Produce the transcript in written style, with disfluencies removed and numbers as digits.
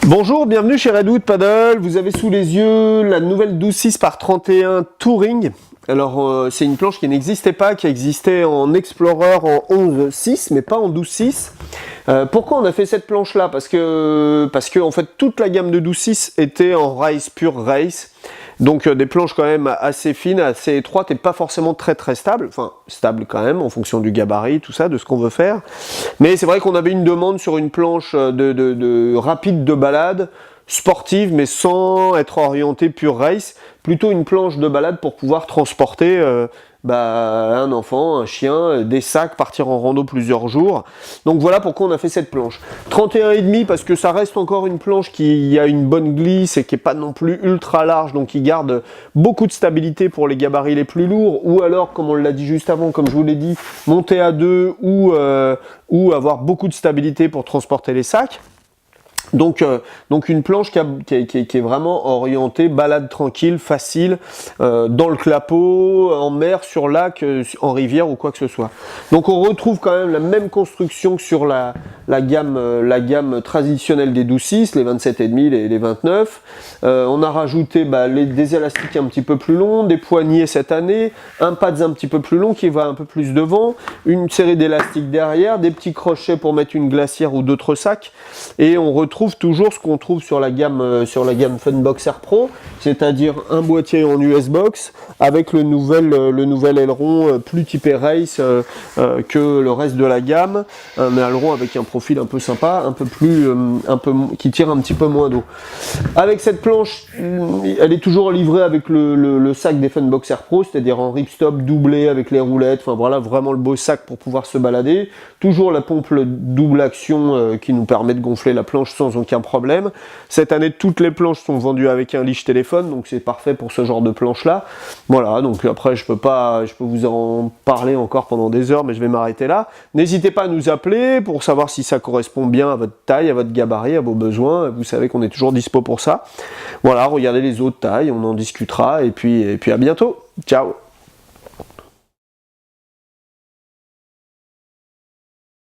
Bonjour, bienvenue chez Redwood Paddle. Vous avez sous les yeux la nouvelle 12.6 par 31 Touring. Alors c'est une planche qui n'existait pas, qui existait en Explorer en 11.6 mais pas en 12.6. Pourquoi on a fait cette planche là? Parce que en fait toute la gamme de 12.6 était en race, pure race. Donc des planches quand même assez fines, assez étroites et pas forcément très stables, enfin stables quand même en fonction du gabarit, tout ça, de ce qu'on veut faire. Mais c'est vrai qu'on avait une demande sur une planche rapide de balade, sportive mais sans être orientée pure race, plutôt une planche de balade pour pouvoir transporter un enfant, un chien, des sacs, partir en rando plusieurs jours. Donc voilà pourquoi on a fait cette planche. 31,5 parce que ça reste encore une planche qui a une bonne glisse et qui n'est pas non plus ultra large, donc qui garde beaucoup de stabilité pour les gabarits les plus lourds, ou alors comme on l'a dit juste avant, comme je vous l'ai dit, monter à deux ou avoir beaucoup de stabilité pour transporter les sacs. Donc une planche qui est vraiment orientée balade tranquille, facile, dans le clapot, en mer, sur lac, en rivière ou quoi que ce soit. Donc on retrouve quand même la même construction que sur la gamme traditionnelle des 12.6, les 27,5, les 29. On a rajouté des élastiques un petit peu plus longs, des poignées cette année, un pads un petit peu plus long qui va un peu plus devant, une série d'élastiques derrière, des petits crochets pour mettre une glacière ou d'autres sacs, et on retrouve toujours ce qu'on trouve sur la gamme Funbox Air Pro, c'est-à-dire un boîtier en US Box avec le nouvel aileron plus typé race que le reste de la gamme, un aileron avec un profil un peu sympa, qui tire un petit peu moins d'eau. Avec cette planche, elle est toujours livrée avec le sac des Funbox Air Pro, c'est-à-dire en ripstop doublé avec les roulettes, enfin voilà, vraiment le beau sac pour pouvoir se balader. Toujours la pompe double action qui nous permet de gonfler la planche sans aucun problème. Cette année, toutes les planches sont vendues avec un leash téléphone, donc c'est parfait pour ce genre de planche là. Voilà, donc après je peux vous en parler encore pendant des heures, mais je vais m'arrêter là. N'hésitez pas à nous appeler pour savoir si ça correspond bien à votre taille, à votre gabarit, à vos besoins. Vous savez qu'on est toujours dispo pour ça. Voilà, regardez les autres tailles, on en discutera, et puis à bientôt. Ciao.